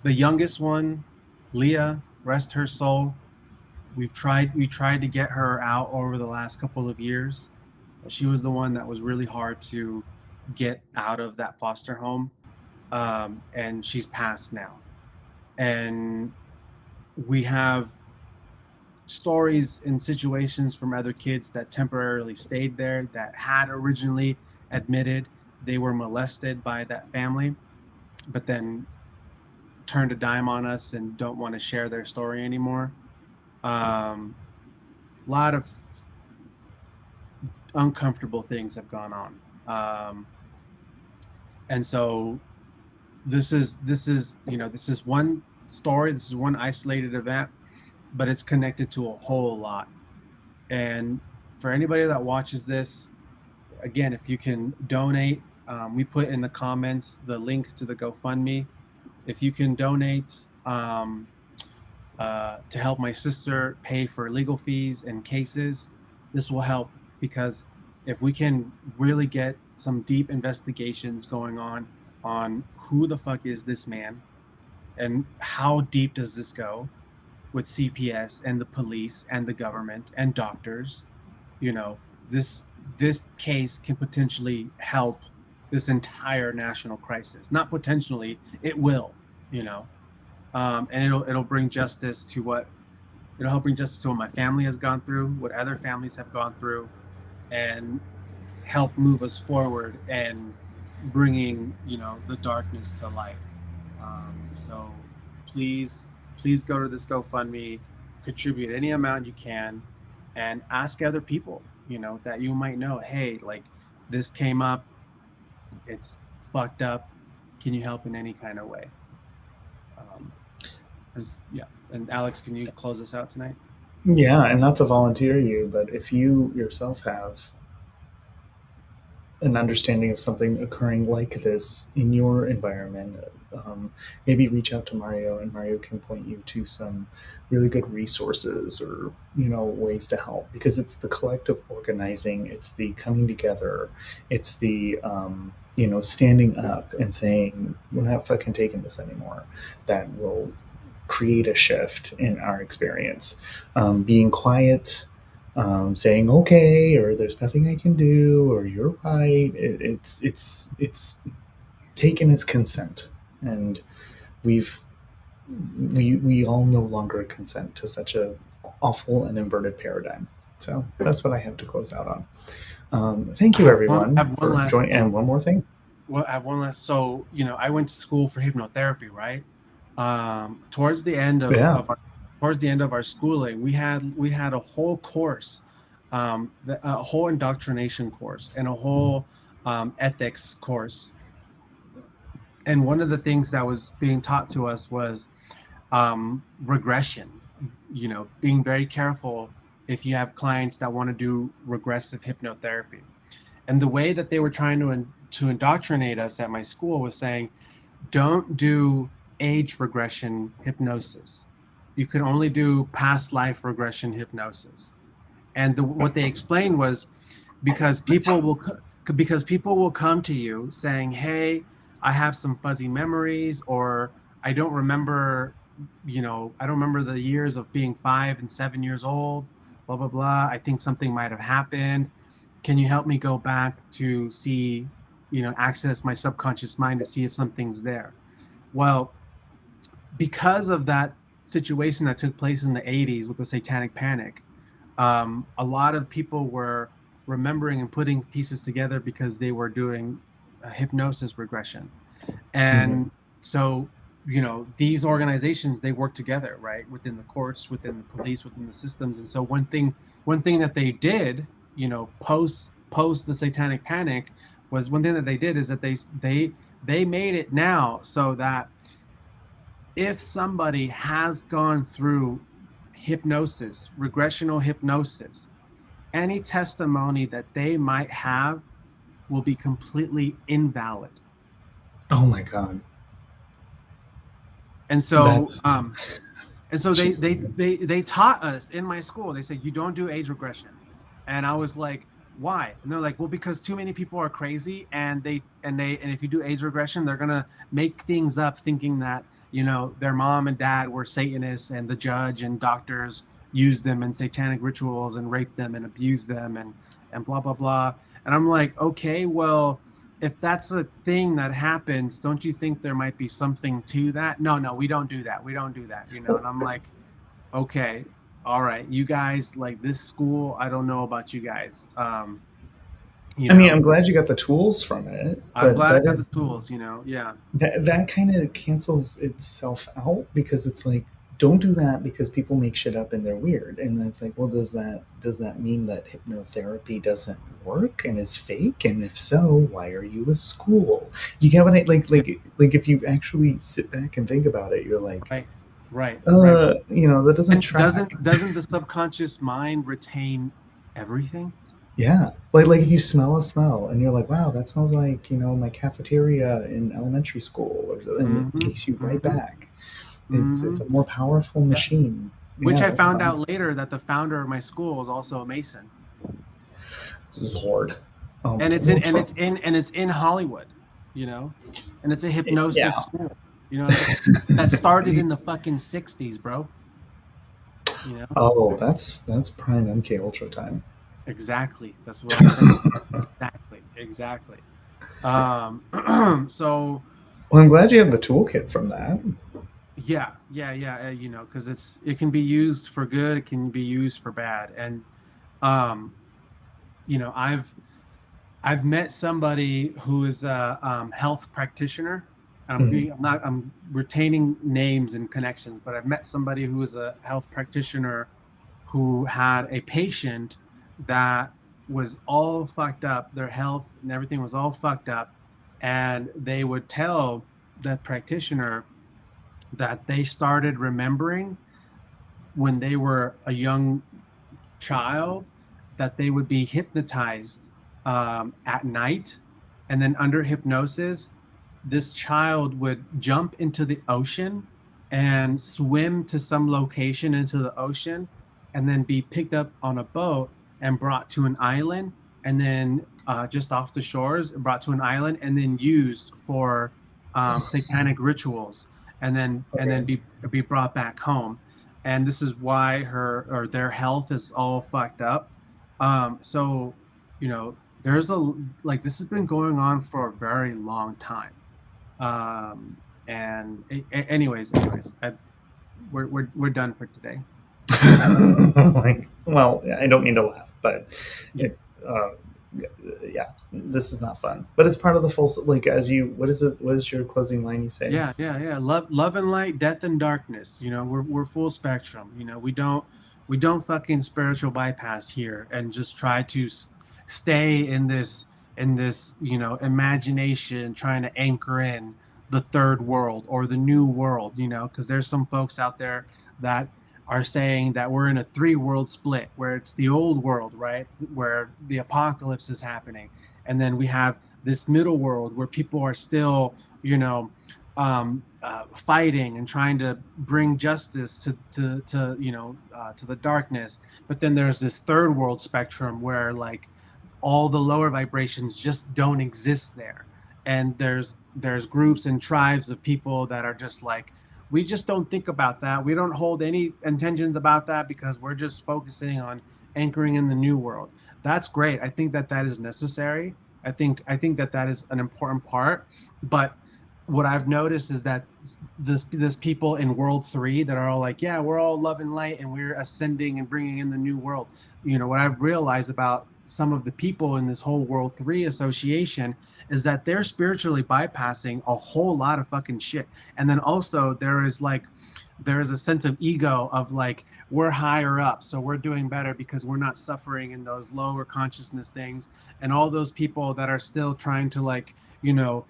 The youngest one, Leah, rest her soul. We tried to get her out over the last couple of years. She was the one that was really hard to get out of that foster home. And she's passed now. And we have stories and situations from other kids that temporarily stayed there, that had originally admitted they were molested by that family, but then turned a dime on us and don't want to share their story anymore. A lot of uncomfortable things have gone on. And so this is one story, this is one isolated event, but it's connected to a whole lot. And for anybody that watches this, again, if you can donate, we put in the comments the link to the GoFundMe. If you can donate to help my sister pay for legal fees and cases, this will help, because if we can really get some deep investigations going on who the fuck is this man and how deep does this go with CPS and the police and the government and doctors, you know, this case can potentially help this entire national crisis. Not potentially, it will, you know. And it'll bring justice to what it'll help bring justice to what my family has gone through, what other families have gone through, and help move us forward and bringing, you know, the darkness to light. So please go to this GoFundMe, contribute any amount you can, and ask other people, you know, that you might know, hey, like this came up, it's fucked up, can you help in any kind of way? Yeah. And Alex, can you close us out tonight? Yeah, and not to volunteer you, but if you yourself have an understanding of something occurring like this in your environment, maybe reach out to Mario, and Mario can point you to some really good resources or ways to help, because it's the collective organizing, it's the coming together, it's the standing up and saying we're not fucking taking this anymore, that will create a shift in our experience. Being quiet, saying okay, or there's nothing I can do, or you're right. It's taken as consent, and we all no longer consent to such a awful and inverted paradigm. So that's what I have to close out on. Thank you, everyone, for joining. And one more thing. Well, I have one last. So I went to school for hypnotherapy, right? Towards the end of our schooling, we had a whole course, a whole indoctrination course, and a whole ethics course. And one of the things that was being taught to us was regression. Being very careful if you have clients that want to do regressive hypnotherapy. And the way that they were trying to indoctrinate us at my school was saying, don't do age regression hypnosis. You can only do past life regression hypnosis. And what they explained was because people will come to you saying, hey, I have some fuzzy memories, or I don't remember the years of being 5 and 7 years old, blah, blah, blah. I think something might have happened. Can you help me go back to see, access my subconscious mind to see if something's there? Well, because of that situation that took place in the 80s with the Satanic Panic, a lot of people were remembering and putting pieces together because they were doing a hypnosis regression. And so, these organizations, they work together, right? Within the courts, within the police, within the systems. And so one thing that they did, post the Satanic Panic, was one thing that they did is that they made it now so that if somebody has gone through hypnosis, regressional hypnosis, any testimony that they might have will be completely invalid. Oh my God. And so they taught us in my school. They said, you don't do age regression. And I was like, why? And they're like, well, because too many people are crazy, and if you do age regression, they're gonna make things up thinking that their mom and dad were Satanists, and the judge and doctors used them in satanic rituals and raped them and abused them and blah, blah, blah. And I'm like, okay, well, if that's a thing that happens, don't you think there might be something to that? No, we don't do that. We don't do that, And I'm like, okay, all right, you guys, like this school, I don't know about you guys. I'm glad you got the tools from it. I'm glad I got the tools, yeah. That kind of cancels itself out, because it's like, don't do that because people make shit up and they're weird. And then it's like, well, does that mean that hypnotherapy doesn't work and is fake? And if so, why are you a school? You get what I like if you actually sit back and think about it, you're like, right. That doesn't track. Doesn't the subconscious mind retain everything? Yeah. Like if you smell a smell and you're like, wow, that smells like, my cafeteria in elementary school, or something, and it takes you right back. It's a more powerful machine. Which I found out later that the founder of my school was also a Mason. Lord. And it's in Hollywood, you know, and it's a hypnosis Yeah. school, you know, that started in the fucking 60s, bro. You know, Oh, that's prime MK Ultra time. exactly. That's what I'm saying. Exactly. So Well, I'm glad you have the toolkit from that. yeah. You know, because it can be used for good, it can be used for bad, and um, you know, I've met somebody who is a health practitioner. Mhm. I'm retaining names and connections, but I've met somebody who is a health practitioner who had a patient that was all fucked up. Their health and everything was all fucked up. And they would tell that practitioner that they started remembering when they were a young child, that they would be hypnotized at night. And then under hypnosis, this child would jump into the ocean and swim to some location into the ocean and then be picked up on a boat and brought to an island, and then just off the shores, brought to an island and then used for satanic rituals, and then Okay. be brought back home. And this is why her or their health is all fucked up. So you know, there's a like this has been going on for a very long time. And anyways, we're done for today. Like, well, I don't mean to laugh, but Yeah. it, yeah, this is not fun. But it's part of the full. Like, as you, what is it? What is your closing line? You say, Yeah. Love and light, death and darkness. You know, we're full spectrum. You know, we don't fucking spiritual bypass here and just try to stay in this you know imagination, trying to anchor in the third world or the new world. You know, because there's some folks out there that are saying that we're in a three world split where it's the old world, right, where the apocalypse is happening, and then we have this middle world where people are still, you know, fighting and trying to bring justice to you know to the darkness. But then there's this third world spectrum where like all the lower vibrations just don't exist there, and there's groups and tribes of people that are just like, we just don't think about that, we don't hold any intentions about that because we're just focusing on anchoring in the new world. That's great. I think that that is necessary. I think that that is an important part. But what I've noticed is that this people in World 3 that are all like, yeah, we're all love and light and we're ascending and bringing in the new world. You know what I've realized about some of the people in this whole World 3 association is that they're spiritually bypassing a whole lot of fucking shit. And then also there is a sense of ego of like, we're higher up, so we're doing better because we're not suffering in those lower consciousness things. And all those people that are still trying to like, you know,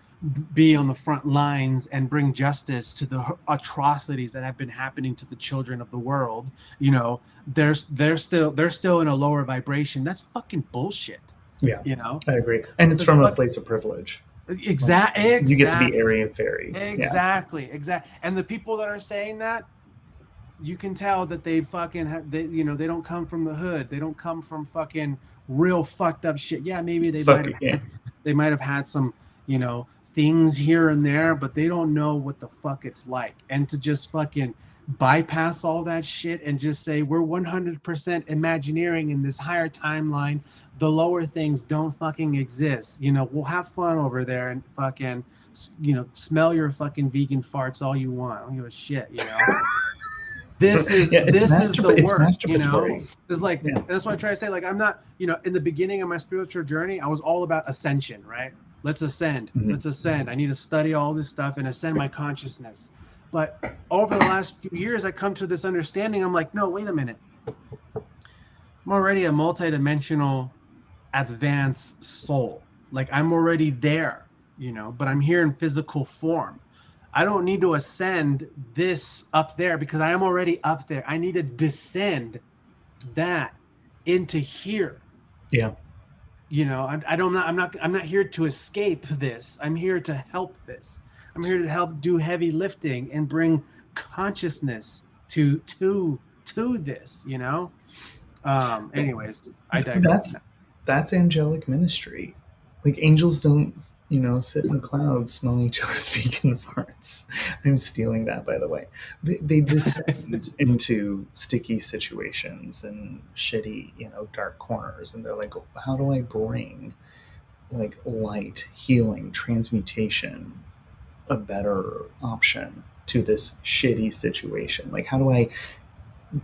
be on the front lines and bring justice to the atrocities that have been happening to the children of the world, you know, they're still in a lower vibration. That's fucking bullshit. yeah, You know, I agree, and it's it's from a fucking place of privilege. You get to be exactly airy and fairy. Yeah. exactly. And the people that are saying that, you can tell that they fucking you know, they don't come from the hood, they don't come from fucking real fucked up shit. Yeah, maybe Fuck yeah. they might have had some, you know, things here and there, but they don't know what the fuck it's like. And to just fucking bypass all that shit and just say we're 100% imagineering in this higher timeline, the lower things don't fucking exist. You know, we'll have fun over there and fucking, you know, smell your fucking vegan farts all you want, I don't give a shit, you know. This is Yeah, the it's work, you know. masturbatory. It's like, Yeah. that's what I try to say. Like, I'm not, you know, in the beginning of my spiritual journey, I was all about ascension, right? Let's ascend. Mhm. Let's ascend. I need to study all this stuff and ascend my consciousness. But over the last few years, I come to this understanding. I'm like, no, wait a minute. I'm already a multidimensional advanced soul. Like, I'm already there, you know, but I'm here in physical form. I don't need to ascend this up there because I am already up there. I need to descend that into here. Yeah. You know, I'm not here to escape this. I'm here to help this. I'm here to help do heavy lifting and bring consciousness to this, you know. Anyways, I digress. That's That's angelic ministry. Like angels don't, sit in the clouds smelling each other's vegan farts. I'm stealing that, by the way. They descend into sticky situations and shitty, dark corners, and they're like, how do I bring like light, healing, transmutation, a better option to this shitty situation? Like, how do I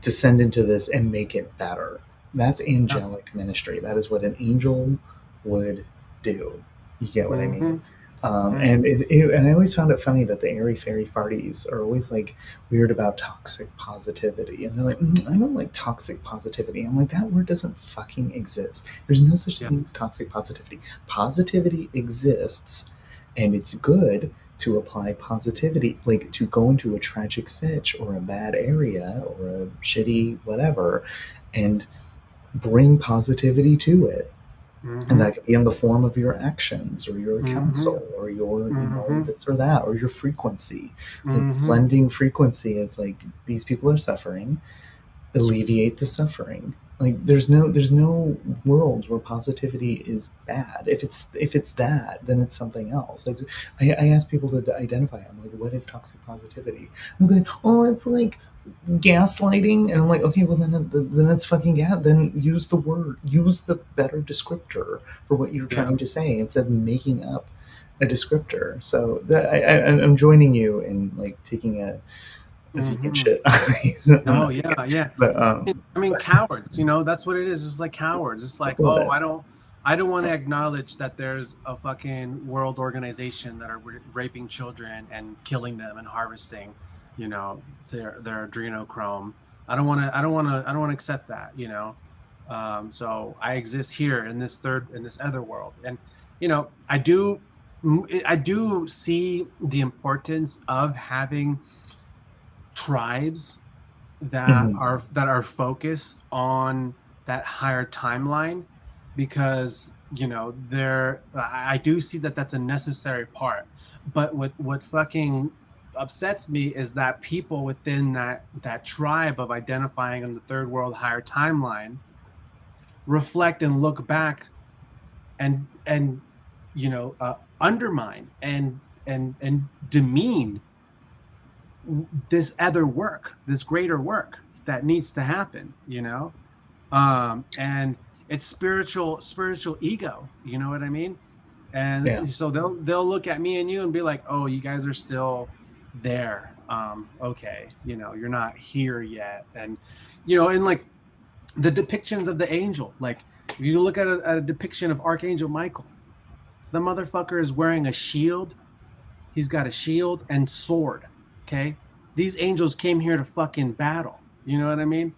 descend into this and make it better? That's angelic ministry. That is what an angel would do. You get what I mean? And I always found it funny that the airy fairy farties are always like weird about toxic positivity, and they're like, I don't like toxic positivity. I'm like, that word doesn't fucking exist. There's no such thing as toxic positivity. Positivity exists, and it's good to apply positivity, like to go into a tragic sitch or a bad area or a shitty whatever, and bring positivity to it. And that could be in the form of your actions or your counsel or your this or that or your frequency, like blending frequency. It's like, these people are suffering, alleviate the suffering. Like there's no world where positivity is bad. If it's that, then it's something else. Like I ask people to identify. I'm like, what is toxic positivity? I'm like, oh, it's like gaslighting. And I'm like, okay, well then it's fucking gas. Then use the better descriptor for what you're trying to say instead of making up a descriptor. So I'm joining you in like taking a vegan shit. Oh yeah. But I mean, cowards. That's what it is. It's like cowards. It's like, oh, I don't want to acknowledge that there's a fucking world organization that are raping children and killing them and harvesting, their adrenochrome. I don't want to accept that. So I exist here in this other world, and I do see the importance of having tribes that are focused on that higher timeline, because I do see that that's a necessary part. But what fucking upsets me is that people within that tribe of identifying on the third world higher timeline reflect and look back and undermine and demean this other work, this greater work that needs to happen, and it's spiritual ego, you know what I mean? And so they'll look at me and you and be like, oh, you guys are still there. Okay, you're not here yet. And and like the depictions of the angel, like if you look at a depiction of Archangel Michael, the motherfucker is wearing a shield. He's got a shield and sword. Okay, these angels came here to fucking battle. You know what I mean?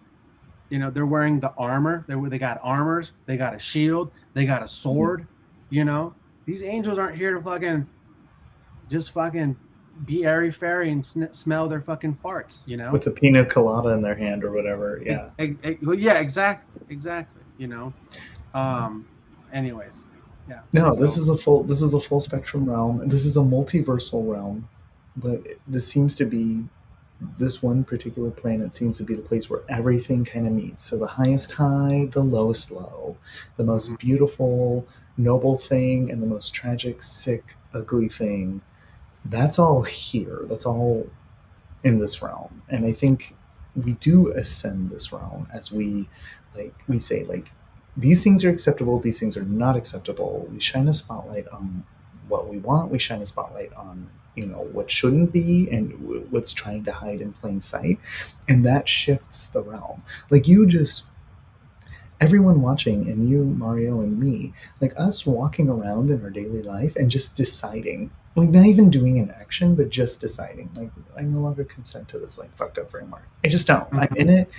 They're wearing the armor. They got armors. They got a shield. They got a sword. These angels aren't here to just be airy fairy and smell their fucking farts. With a pina colada in their hand or whatever. Yeah. Yeah. Exactly. Anyways. Yeah. No, this is a full spectrum realm. This is a multiversal realm. But this one particular planet seems to be the place where everything kind of meets. So the highest high, the lowest low, the most beautiful, noble thing, and the most tragic, sick, ugly thing, that's all here. That's all in this realm. And I think we do ascend this realm as we say, like, these things are acceptable, these things are not acceptable. We shine a spotlight on what we want. We shine a spotlight on what shouldn't be and what's trying to hide in plain sight, and that shifts the realm. Like everyone watching, and you, Mario, and me, like us walking around in our daily life and just deciding, like not even doing an action, but just deciding, like, I no longer consent to this like fucked up framework. I just don't. I'm in it.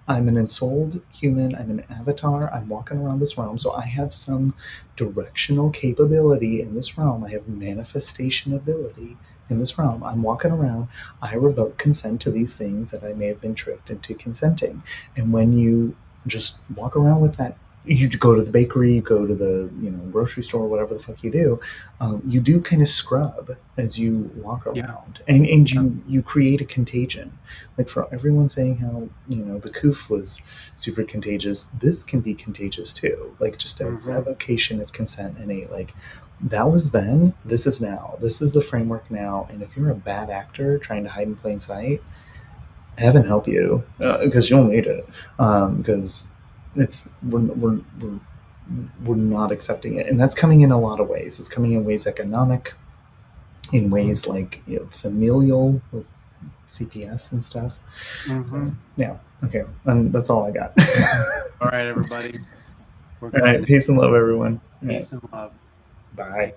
I'm an ensouled human. I'm an avatar. I'm walking around this realm. So I have some directional capability in this realm. I have manifestation ability in this realm. I'm walking around. I revoke consent to these things that I may have been tricked into consenting. And when you just walk around with that you go to the bakery, you go to the grocery store, whatever the fuck you do kind of scrub as you walk around, and you create a contagion. Like for everyone saying how the coof was super contagious, this can be contagious too. Like just a revocation of consent innate. Like that was then, this is now. This is the framework now. And if you're a bad actor trying to hide in plain sight, heaven help you, because you'll need it. Because it's we're not accepting it, and that's coming in a lot of ways. It's coming in ways economic, in ways like familial with CPS and stuff. So, yeah, okay, that's all I got. All right, everybody. All right, peace and love, everyone. Peace and love. Bye.